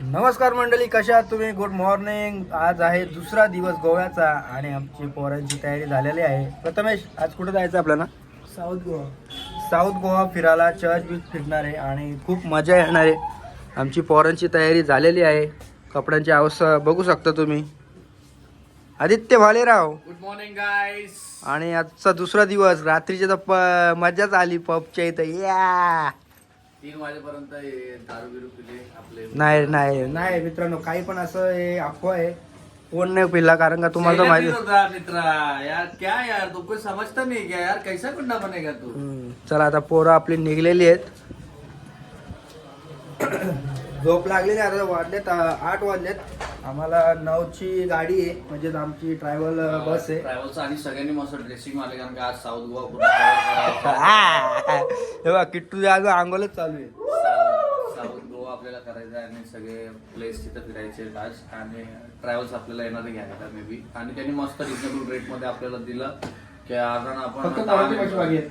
नमस्कार मंडळी, कशा आहात तुम्ही? Good morning. आज आहे दुसरा दिवस गोव्याचा आणि आमची पोरांची तयारी झालेली आहे. प्रथमेश, आज कुठे जायचं आपल्याला? साऊथ गोवा. साऊथ गोवा फिरायला, चर्च बीच फिरणार आहे आणि खूप मजा येणार आहे. आमची पोरांची तयारी झालेली आहे. कपड्यांची अवस्था बघू शकता तुम्ही. आदित्य भालेराव, गुड मॉर्निंग गाईस. आणि आजचा दुसरा दिवस. रात्रीची तर मजाच आली पबच्या इथं. या 3 वाजेपर्यंत दारू बिरू पिले आपले. नाही नाही नाही मित्रांनो, काही पण असं हे अफवा आहे. कोण नाही पिला, कारण का तुम्हाला तर माहिती. मित्रा यार, क्या यार तू कुछ समझता नहीं क्या यार? कैसा गुंडा बनेगा तू? चला आता पोरं आपली निघलेली आहेत. झोप लागलेली. आता वाजलेत 8 वाजलेत. आम्हाला 9ची गाडी आहे, म्हणजेच आमची ट्रॅव्हल बस आहे. ट्रॅव्हल्स आणि सगळ्यांनी मस्त ड्रेसिंग आले, कारण का आज साऊथ गोवा हे बघ, किट्टू आज आंघोलच चालू आहे. साऊथ गोवा आपल्याला करायचं आहे आणि सगळे प्लेस तिथं फिरायचे आज. आणि ट्रॅव्हल्स आपल्याला येणार घ्यायला मे बी. आणि त्यांनी मस्त रिजनेबल रेट मध्ये आपल्याला दिलं की कारण फक्त आपण पोरांचे पैसे बाकी आहेत.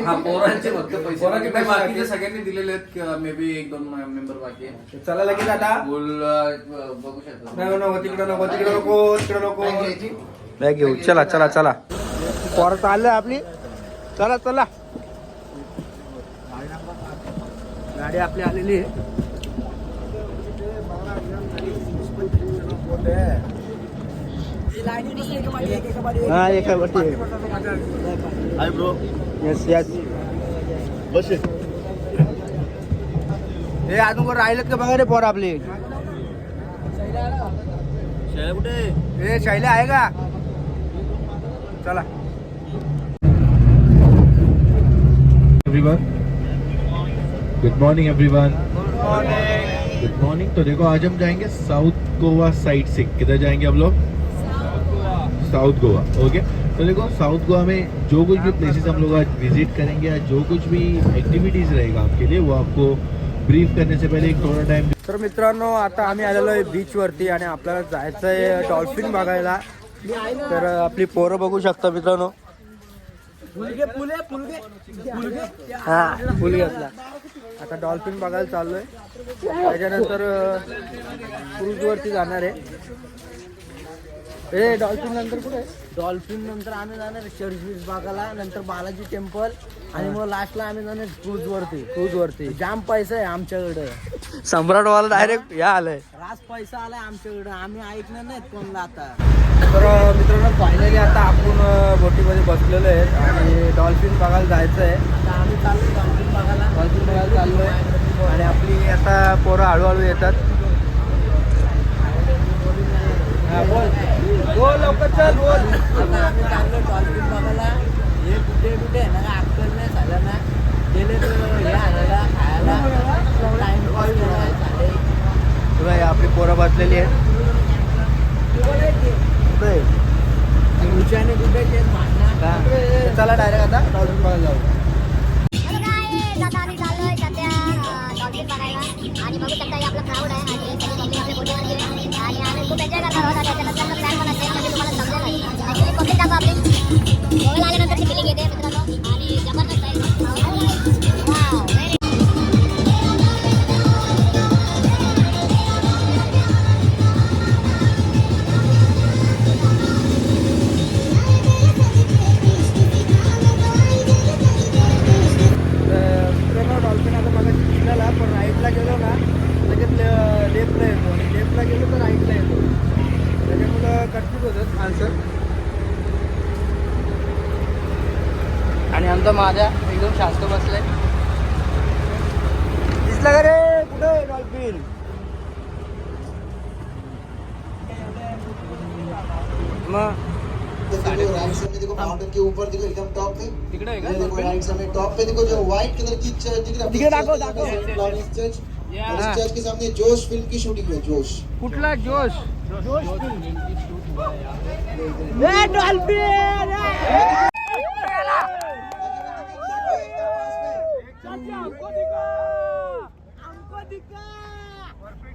हा पोरांचे फक्त पैसे पोरांचे पैसे बाकीचे बाकी. सगळ्यांनी दिलेले आहेत. मे बी 1-2 मेंबर बाकी आहे. चला लगेच आता. फुल बघू शकतो. नाही नको, तिकडे नको, तिकडे नको, तिकडे नको. नाही घेऊ. चला चला चला, पोरं चाललंय आपली. चला चला, गाडी आपली आलेली आहे. हा एका वरती. Hi bro. Yes yes. बस हे अजून कोण राहिलेत का बघा रे पोरं आपली. शैला कुठे? हे शैल्या आहे का? चला. Everyone, good morning everyone. Good morning. Good morning. तो देखो आज हम जाएंगे साउथ गोवा साइड से. किधर जाएंगे हम लोग? साउथ गोवा. ओके. तो देखो साउथ गोवा में जो कुछ भी प्लेसेस हम लोग आज विजिट करेंगे या जो कुछ भी एक्टिविटीज रहेगा आपके लिए, वो आपको ब्रीफ करने से पहले एक थोड़ा टाइम. तर मित्रांनो, आता आम्ही आलेलो आहे बीच वरती आणि आपल्याला जायचं आहे डॉल्फिन बघायला. तर आपली पोरं बघू शकता मित्रांनो. हा, फुल घेतला. आता डॉल्फिन बघायला चाललोय. त्याच्यानंतर क्रूज वरती जाणार आहे. ए डॉल्फिन नंतर कुठे? डॉल्फिन नंतर आम्ही जाणार चर्च बीच बघायला, नंतर बालाजी टेम्पल आणि मग लास्टला आम्ही जाणार क्रूज वरती. क्रूज वरती जाम पैसा आहे आमच्याकडे. सम्राट वाला डायरेक्ट या आलंय. रास पैसा आलाय आमच्याकडे, आम्ही ऐकणार नाहीत कोणला आता. तर मित्रांनो, फायनली आता आपण बोटीमध्ये बसलेलो आहेत आणि डॉल्फिन बघायला जायचं आहे. आता आम्ही चाललो डॉल्फिन बघायला. डॉल्फिन बघायला चाललोय आणि आपली आता पोरं हळूहळू येतात. हा, बोल बोल, लवकर चल बोल. आता आम्ही चाललो डॉल्फिन बघायला. हे कुठे आहे ना, अक्कल नाही सगळ्यांना गेले तर हे आणायला खायला टाइमपास झाले. तुला आपली पोरं बसलेली आहेत. कुठे? उच्चाने कुठे ते भांडणं. चला डायरेक्ट आता डॉल्फिन बघायला जाऊ. आता आम्ही चाललोय सध्या डॉल्फिन बघायला आणि बघू शकता हे आपला क्राऊड आहे आणि सगळे पब्लिक आपल्या बोटीवरती आहे आणि आम्ही खूप एन्जॉय करणार आहोत. आणि त्याच्यानंतर प्लॅन पण असेल म्हणजे तुम्हाला समजेल. ॲक्च्युली पब्लिक दाखवा आपली गोव्याला आल्यानंतरची फिलिंग येते मित्रांनो आणि जबरदस्त आहे. वाव, व्हेरी डॉल्फिन आता मला दिसलेला, पण राईटला गेलो ना लगेच लेफ्टला येतो आणि लेफ्टला गेलो तर राईटला येतो. त्याच्यामुळं कन्फ्यूज होतं आन्सर. आणि आमचा माझ्या एकदम शांत बसलाय. दिसला का रे? कुठे डॉल्फिन? मग राइट साइड में देखो माउंटेन के ऊपर देखो एकदम टॉप पे. तिकडे आहे का? देखो राइट साइड में टॉप पे देखो जो व्हाइट कलर की चर्च दिख रहा है. दिखे, दाखव, दाखव. चर्च. और इस चर्च के सामने जोश फिल्म की शूटिंग हुई है. जोश. कुठला जोश?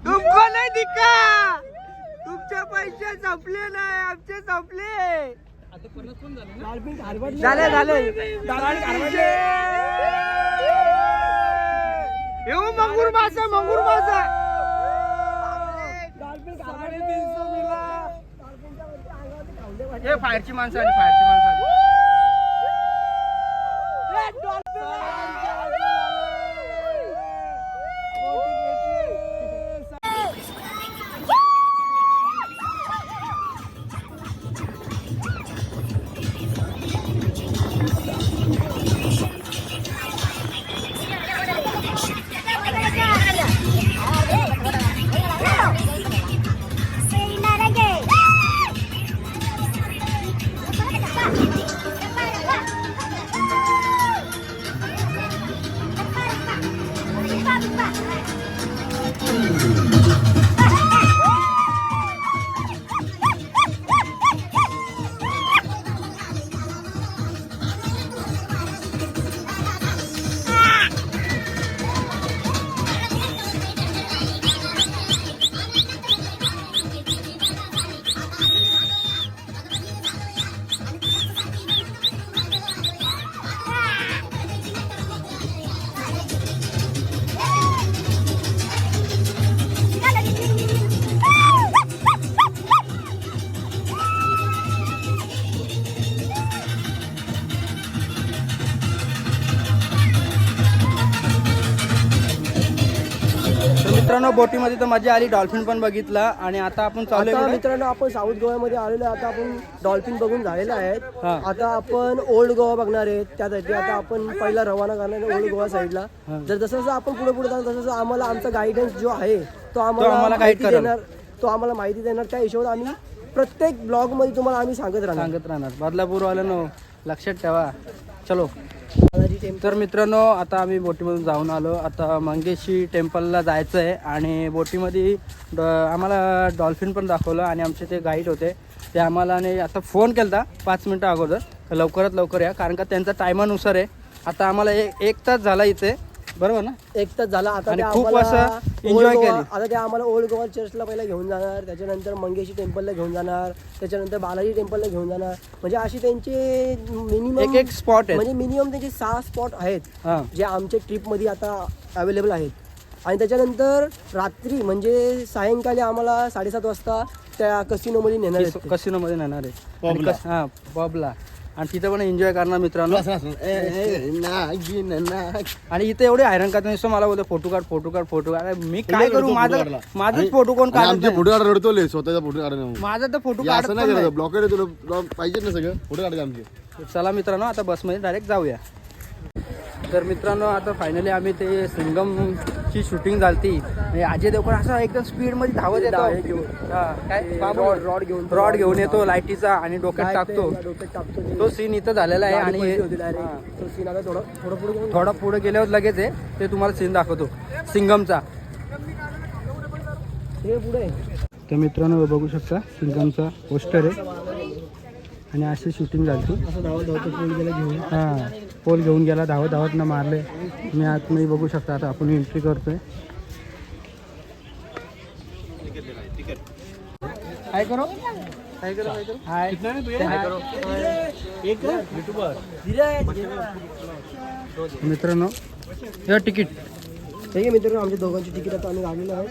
तुमको नाही दिका. तुमचे पैसे संपले नाही, आमचे संपले. झाले झाले. येऊ मंगूर मासा, मंगूर मासा. हे फायरची माणसं आली, फायरची माणसं आली. मित्रांनो बोटीमध्ये तर मजा आली, डॉल्फिन पण बघितला आणि आता आपण चालू आता आहे. मित्रांनो आपण साऊथ गोव्यामध्ये आलेलो आहे. आता आपण डॉल्फिन बघून झालेले आहेत. हा. आता आपण ओल्ड गोवा बघणार आहेत. त्यासाठी आता आपण पहिला रवाना करणार आहे ओल्ड गोवा साईडला. जर जसं जसं आपण पुढे पुढे जाणार तसं आम्हाला आमचा गायडन्स जो आहे तो आम्हाला आम्हाला guide माहिती करेल. देणार. तो आम्हाला माहिती देणार. त्या हिशोबात आम्ही प्रत्येक ब्लॉग मध्ये तुम्हाला आम्ही सांगत राहणार. बदलापूर वाल्यानो लक्षात ठेवा. चलो. बालाजी टेम्पल. तर मित्रांनो आता आम्ही बोटीमधून जाऊन आलो. आता मंगेशी टेम्पलला जायचं आहे आणि बोटीमध्ये आम्हाला डॉल्फिन पण दाखवलं आणि आमचे ते गाईड होते ते आम्हाला आता फोन केला 5 मिनटं अगोदर तर लवकरात लवकर या, कारण का त्यांचा टायमानुसार आहे. आता आम्हाला 1 तास झाला इथे, बरोबर ना? 1 तास झाला. आता आणि ते खूप आम्हाला असं ओल्ड enjoy गोवा- केली. आता ते आम्हाला ओल्ड गोवा चर्चला पहिला घेऊन जाणार, त्याच्यानंतर मंगेशी टेम्पलला घेऊन जाणार, त्याच्यानंतर बालाजी टेम्पलला घेऊन जाणार. म्हणजे अशी त्यांचे मिनिमम एक स्पॉट आहे. म्हणजे मिनिमम त्यांचे 6 स्पॉट आहेत हां. जे आमच्या ट्रिपमध्ये आता अवेलेबल आहेत. आणि त्याच्यानंतर रात्री म्हणजे सायंकाळी आम्हाला 7:30 वाजता त्या कसिनोमध्ये नेणार आहेत ते. कसिनोमध्ये नेणार आहे आणि हां पबला, आणि तिथे पण एन्जॉय करणार मित्रांनो. आणि इथे एवढे हैराण का नुसतं मला बोलतो फोटो काढ. मी काय करू, माझाच फोटो कोण काढत आमचे नाही. फोटो काढा रडतोले स्वतःचा फोटो काढा माझा तर फोटो असं काढत नाही पण नाही. करत ब्लॉकेड तुला पाहिजे ना सगळं फोटो काढायचे आमचे. चला मित्रांनो आता बसमध्ये डायरेक्ट जाऊया. तर मित्रांनो आता फायनली आम्ही ते सिंगमची शूटिंग झालती. अजय देवगण असा एकदम स्पीडमध्ये धावत येतो. रॉड घेऊन येतो लाईटीचा आणि डोक्यात टाकतो. डोक्यात टाकतो ते. तो सीन इथं झालेला आहे आणि गाडी होती direct. तो scene आता थोडं पुढे घेऊन थोडा पुढे गेल्यावर लगेच आहे ते तुम्हाला सीन दाखवतो सिंगमचा. हे पुढे तर मित्रांनो बघू शकता सिंगमचा पोस्टर आहे आणि अशी शूटिंग झाली. असं धावत पोल गेला घेऊन. हां पोल घेऊन गेला, धावत न मारले. तुम्ही आतमध्ये बघू शकता. आता आपण एंट्री करतोय. हाय करो हाय मित्रांनो हे तिकीट. ठीक आहे मित्रांनो, आमच्या दोघांची तिकीट आता आम्ही काढलेलं आहे.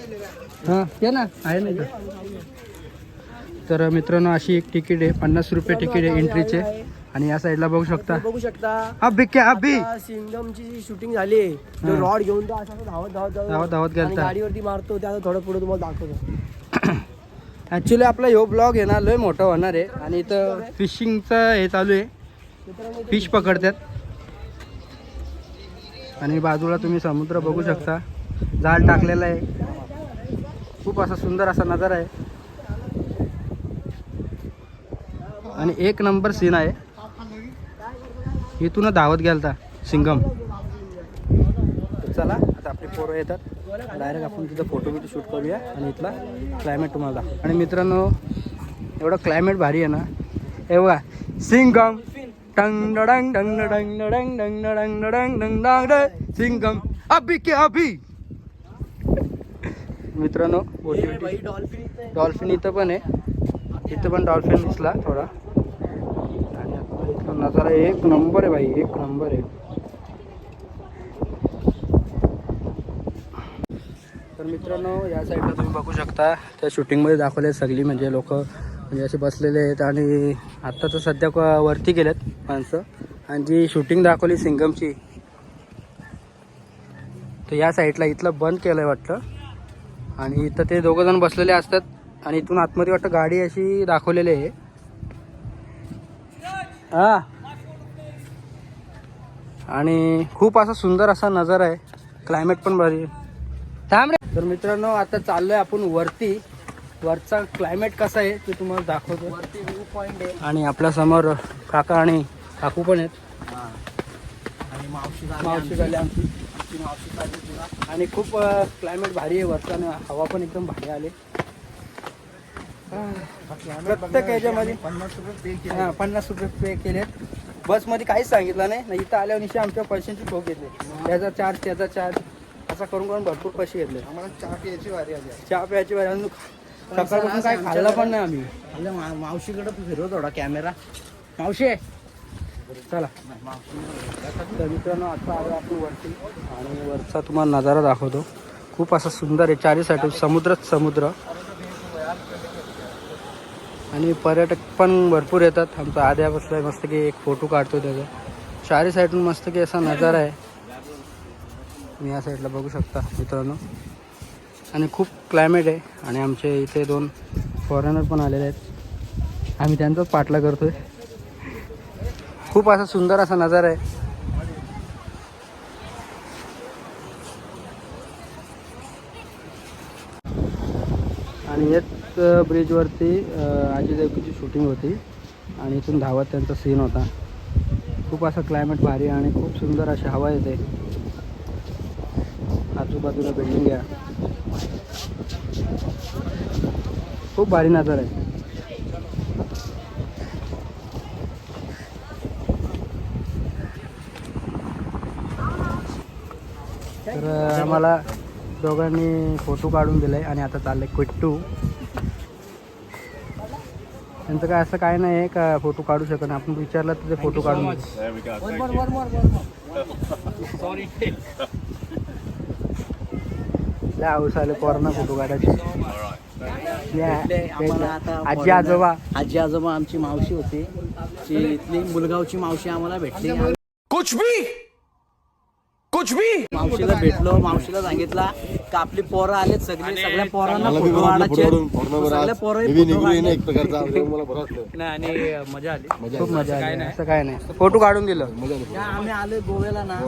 हां ते ना आहे ना इथं. तर मित्रांनो अशी एक तिकीट आहे, 50 रुपये तिकीट आहे एंट्रीचे. आणि या साईडला बघू शकता बघू शकता अभी आता सिंगमची जी शूटिंग झाली आहे, जो रॉड घेऊन तो असं धावत गेलता. आणि गाडीवरती मारतो. त्या थोडं पुढे तुम्हाला दाखवतो. ॲक्च्युली आपला ह्यो ब्लॉग आहे ना लय मोठा होणार आहे. आणि इथं फिशिंगचं हे चालू आहे, फिश पकडतात. आणि बाजूला तुम्ही समुद्र बघू शकता, जाळ टाकलेला आहे. खूप असा सुंदर असा नजारा आहे आणि 1 नंबर सीन आहे. इथूनच धावत गेलता सिंगम. चला आता आपली पोरं येतात, डायरेक्ट आपण तिथं फोटो शूट करूया आणि इथला क्लायमेट तुम्हाला दाखवू. आणि मित्रांनो एवढं क्लायमेट भारी आहे ना. हे बघा सिंगम टंग डंग डंग डंग डंग डंग डंग डंग डंग डंग सिंगम अभी के अभी. मित्रांनो डॉल्फिन इथं पण आहे. इथं पण डॉल्फिन दिसला थोडा. आणि आता इथला नजारा 1 नंबर आहे भाई, 1 नंबर आहे. तर मित्रांनो या साईडला तुम्ही बघू शकता त्या शूटिंगमध्ये दाखवले सगळी म्हणजे लोक म्हणजे असे बसलेले आहेत. आणि आत्ता तर सध्या वरती गेलेत माणसं. आणि जी शूटिंग दाखवली सिंगमची तर या साईडला इथलं बंद केलं आहे वाटतं. आणि इथं ते दोघं जण बसलेले असतात. आणि इथून आतमध्ये वाटतं गाडी अशी दाखवलेली आहे. हां, आणि खूप असा सुंदर असा नजारा आहे. क्लायमेट पण भारी थांब रे. तर मित्रांनो आता चाललोय आपण वरती. वरचा क्लायमेट कसा आहे ते तुम्हाला दाखवतो. वरती व्ह्यू पॉईंट आहे आणि आपल्या समोर काका आणि काकू पण आहेत. आणि मावशी झाली आमची. मावशी चालली तुला. आणि खूप क्लायमेट भारी आहे वरचा. आणि हवा पण एकदम भारी आली. प्रत्येक याच्यामध्ये 50 रुपये पे केले. 50 रुपये पे केलेत. बसमध्ये काहीच सांगितलं नाही. इथं आल्यावर निश्चित आमच्या पैशांची ठोक घेतली. त्याचा चार्ज त्याचा चार्ज असा करून करून भरपूर पैसे घेतले. आम्हाला चहा प्यायची वारी आली. चहा प्यायची वेळ अजून सकाळपासून काय खाल्लं पण नाही आम्ही. अरे मावशीकडे फिरव थोडा कॅमेरा. मावशी चला तर मित्रांनो आता आलो आपण वरती. आणि वरचा तुम्हाला नजारा दाखवतो. खूप असा सुंदर आहे. चारी साईड समुद्रच समुद्र. आणि पर्यटक पण भरपूर येतात. आमचा आद्या बसलाय मस्त की एक फोटो काढतो त्याचा. चारी साईडून मस्त की असा नजारा आहे. तुम्ही या साईडला बघू शकता मित्रांनो. आणि खूप क्लायमेट आहे. आणि आमचे इथे 2 फॉरेनर पण आलेले आहेत. आम्ही त्यांचाच पाठला करतोय. खूप असा सुंदर असा नजारा आहे. आणि एक ब्रिजवरती अजय देवगणची शूटिंग होती. आणि इथून धावत त्यांचा सीन होता. खूप असं क्लायमेट भारी आणि खूप सुंदर अशी हवा येते. आजूबाजूला बिल्डिंग आहे. खूप भारी नजारा आहे. तर आम्हाला दोघांनी फोटो काढून दिले. आणि आता चाललंय क्विट्टू. त्यांचं काय असं काय नाही आहे का फोटो काढू शकत नाही. आपण विचारलं तर ते फोटो काढून हाऊस आले कोरोना फोटो काढायचे. आजी आजोबा आमची मावशी होती. इथली मुलगावची मावशी आम्हाला भेटली. कुछ भी मावशीला भेटलो. मावशीला सांगितला की आपली पोरं आलेत सगळ्या पोरांना फोटो काढायचे. सगळ्या पोरं आणि मजा आली. खूप मजा आली. असं काय नाही फोटो काढून दिलं. आम्ही आलो गोव्याला ना.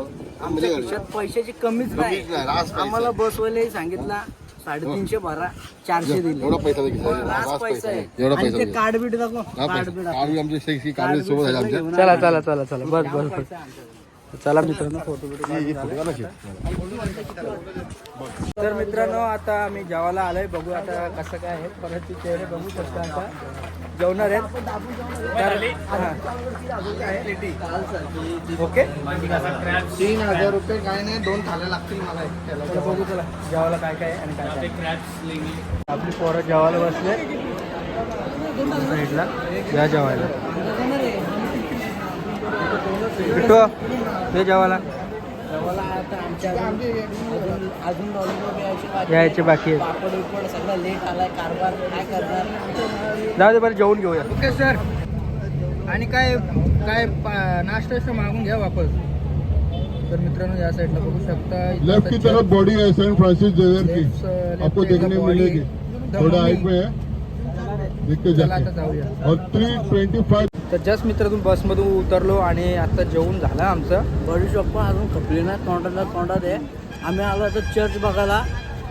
आमच्या खिशात पैशाची कमीच नाही. आम्हाला बसवायला सांगितला 350 भरा. 400 दिले. एवढा पैसा रास पैसा आहे. एवढा आणि पैसा ते कार्ड बीड दाखव. कार्ड बीड कार्ड सोबत आहे आमच्या. चला चला चला चला बस बस बस. चला मित्रांनो फोटो तर मित्रांनो आता आम्ही जेवायला आलोय. बघू आता कसं काय आहे. परत ते चेहरे बघू शकता. आता जेवणार आहेत. ओके 3000 रुपये काय नाही. 2 थाल्या लागतील मला. चला बघू. चला जेवायला काय काय आणि काय काय. आपली पोरं जेवायला बसले साईडला. या जेवायला भेटू ते जेवायला आता आमच्या अजून यायचे बाकी आहेत. पापड बिपड सगळं लेट आलाय. कारभार काय करणार. जाऊ दे बरं जेवून घेऊया. Okay sir. आणि काय काय नाश्ता मागून घ्या वापस. तर मित्रांनो या साईडला बघू शकता. लेफ्ट की तरफ बॉडी है सैंट फ्रांसिस जेवियर की. आपको देखने मिलेगी. थोड़ा हाइट में है. देख के जाइए. और 325. तर जस्ट मित्रातून बसमधून उतरलो आणि आता जेवून झालं आमचं. बडी शॉप पण अजून खपली ना. तोंडात आहे. आम्ही आलो आता चर्च बघायला.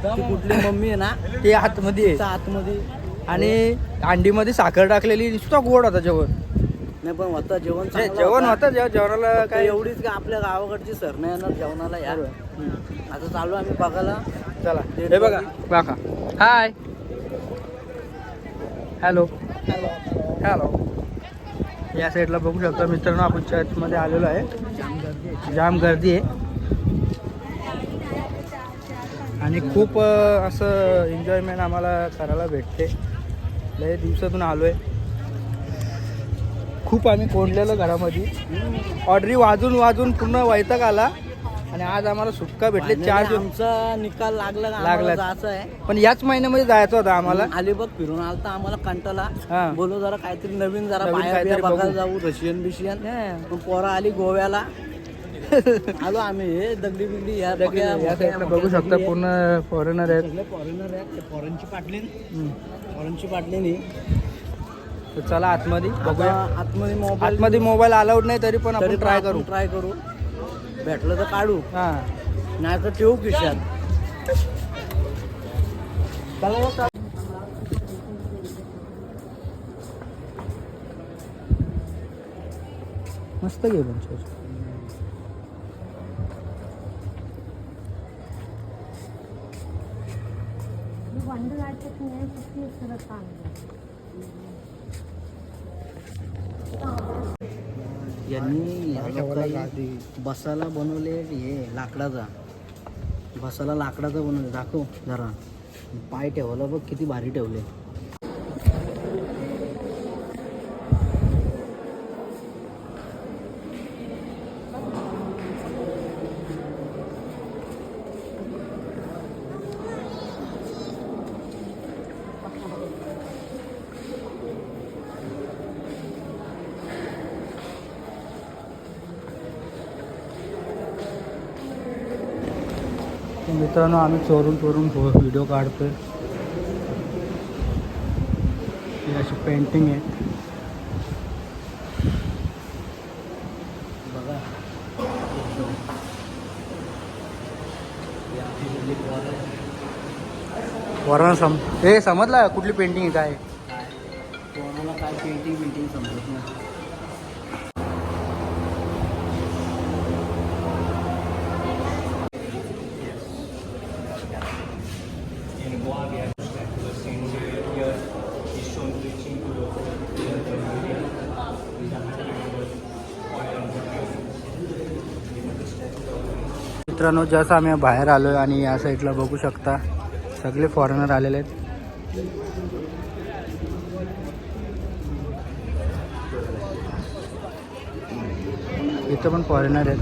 ती कुठली मम्मी आहे ना ते आतमध्ये आहे. आतमध्ये. आणि अंडीमध्ये साखर टाकलेली. नुसता गोड होता जेवण. नाही पण होतं जेवण. जेवण होतं. जेवणाला काय काय एवढीच का आपल्या गावाकडची सर नाही येणार जेवणाला यार. आता चालू आम्ही बघायला. चला हे बघा काका. Hi hello hello. या साईडला बघू शकता मित्रांनो आपण चर्चमध्ये आलेलो आहे. जाम गर्दी आहे. आणि खूप असं एन्जॉयमेंट आम्हाला करायला भेटते. लय दिवसातून आलो आहे. खूप आम्ही कोंडलेलो घरामध्ये. ऑर्डरी वाजून वाजून पूर्ण वैताग आला. आणि आज आम्हाला सुट्का भेटले 4 दिवस. आमचा निकाल लागला का लागला. आम्हाला जायचं आहे. पण याच महिन्यामध्ये जायचं होतं आम्हाला. अलिबाग फिरून आलता आम्हाला कंटाळा. हा. बोलो जरा काहीतरी नवीन जरा नवीन बाहेर काहीतरी बघायला बघू. जाऊ रशियन बिशियन. हा. मग पोरा आली गोव्याला. आलो आम्ही हे दगडी बिगडी या या साईडला बघू शकता पूर्ण फॉरेनर आहेत. सगळे फॉरेनर आहेत. फॉरेनची पाटली फॉरेनची पाटली. तर चला आतमध्ये बघूया. आतमध्ये मोबाईल आतमध्ये मोबाईल अलाउड नाही तरी पण आपण ट्राय करू. ट्राय करू. भेटलं तर काढू हा. नाही तर ठेवू खिशात. मस्त घे पण चर्च. यांनी या लोकांनी बसायला बनवले हे लाकडाचा. बसायला लाकडाचा बनवले. दाखव जरा. पाय ठेवला बघ किती भारी ठेवले. मित्रांनो आम्ही चोरून व्हिडिओ काढतोय. ही अशी पेंटिंग आहे बघा. वरण हे समजलं कुठली पेंटिंग आहे काय. कोणाला काय पेंटिंग समजत नाही. मित्रांनो जसं आम्ही बाहेर आलोय आणि या साईडला बघू शकता सगळे फॉरेनर आलेले आहेत. इथं पण फॉरेनर आहेत.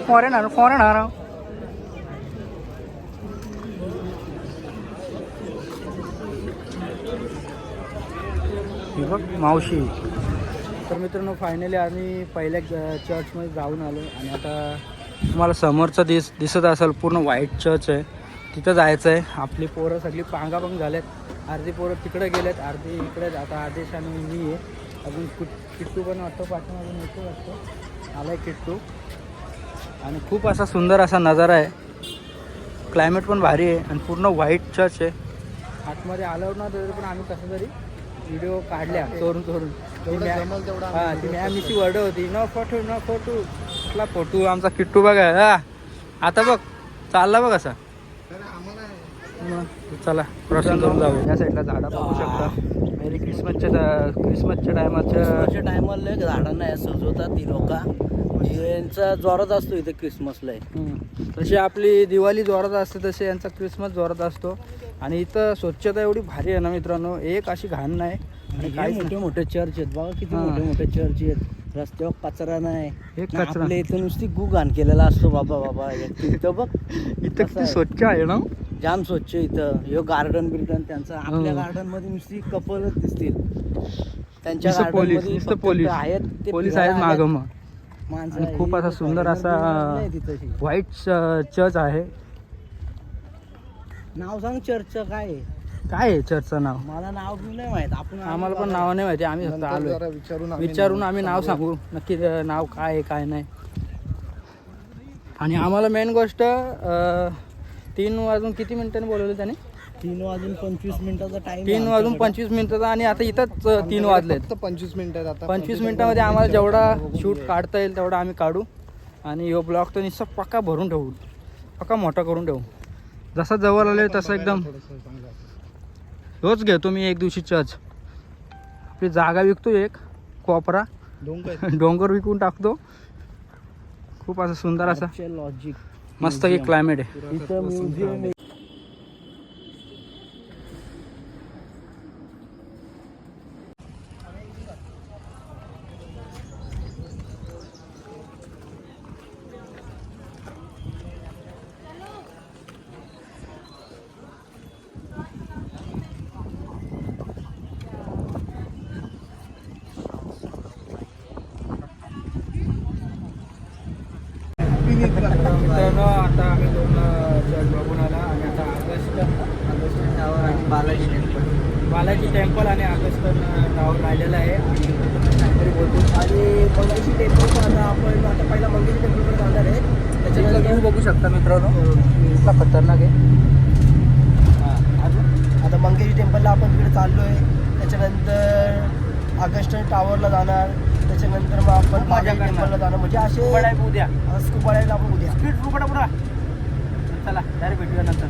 फॉरेनर बघ मावशी. तर मित्रांनो फायनली आम्ही पहिल्या चर्चमध्ये जाऊन आलो आणि आता तुम्हाला समोरचं दिसत असेल पूर्ण व्हाईट चर्च आहे. तिथं जायचं आहे. आपली पोरं सगळी पांगापांग झालेत. अर्धी पोरं तिकडे गेलेत, अर्धी इकडे. आता आदेश आणि मी आहे. अजून किट्टू पण वाटतो पाठीमागून येतो वाटतो. आला आहे किट्टू. आणि खूप असा सुंदर असा नजारा आहे. क्लायमेट पण भारी आहे आणि पूर्ण व्हाईट चर्च आहे. आतमध्ये अलाउड नव्हतं पण आम्ही कसं तरी व्हिडिओ काढल्या चोरून. हां ती मॅमची वर्ड होती न फोटो कुठला फोटो. आमचा किट्टू बघा. हा आता बघ चालला बघ असा. चला क्रॉसिंग करून जाऊ. या साईडला झाडं बघू शकता. मेरी क्रिसमसच्या टायमाला झाडांना सजवतात ती लोक. यांचा जोरात असतो इथे क्रिसमसला. तशी आपली दिवाळी जोरात असते तसे यांचा क्रिसमस जोरात असतो. आणि इथं स्वच्छता एवढी भारी आहे ना मित्रांनो. एक अशी घाण नाही. आणि काही मोठे मोठे चर्च आहेत बघा. किती मोठे मोठे चर्च आहेत. रस्त्यावर कचरा नाही. आपल्या इथं नुसती घाण केलेला असतो. बाबा इथं बघ. इथं किती स्वच्छ आहे ना. जाम स्वच्छ इथं. हे गार्डन बिर्डन त्यांचं. आपल्या गार्डन मध्ये नुसती कपलच दिसतील. त्यांच्या पोलीस आहेत मागं मग. माणसं आणि खूप असा सुंदर असा व्हाईट चर्च आहे. नाव सांग चर्चचं काय आहे? काय आहे चर्चचं नाव? मला नाव नाही माहित. आपण आम्हाला पण नाव नाही माहिती. आम्ही फक्त आलो विचारून आम्ही नाव सांगू नक्की नाव काय आहे काय नाही. आणि आम्हाला मेन गोष्ट 3 वाजून किती मिनिटांनी बोलवलं त्याने? 3 वाजून 25 मिनिटाचा टाइम. 3 वाजून 25 मिनिटाचा. आणि आता इथंच 3 वाजले. 25 मिनिटात. आता 25 मिनिटामध्ये आम्हाला जेवढा शूट काढता येईल तेवढा आम्ही काढू. आणि ह्यो ब्लॉग तर निश्चित पक्का भरून ठेवू. पक्का मोठा करून ठेवू. जसा जवळ आले तसं एकदम. रोज घेतो मी एक दिवशी चर्च. आपली जागा विकतो एक कोपरा डोंगर विकून टाकतो. खूप असं सुंदर असा लॉजिक मस्त की क्लायमेट आहे. इथं म्युझियम. मित्रांनो आता आम्ही 2 चर्च बघून आला आणि आता बालाजी टेम्पल बालाजी टेम्पल आणि ऑगस्ट टावर राहिलेलं आहे आणि काहीतरी बोलतो आणि मंगेशी टेम्पल आता आपण आता पहिला मंगेशी टेम्पलकडे जाणार आहे. त्याच्यानंतर तुम्ही बघू शकता मित्रांनो इतका खतरनाक आहे. आता मंगेशी टेम्पलला आपण तिकडे चाललो आहे. त्याच्यानंतर ऑगस्ट टावरला जाणार. त्याच्यानंतर मग आपण बालाजी टेम्पलला जाणार. म्हणजे असे उद्या स्कूबा डायव्हिंग आपण उद्या स्पीड पुढा चला डायरेक्ट भेटूया नंतर.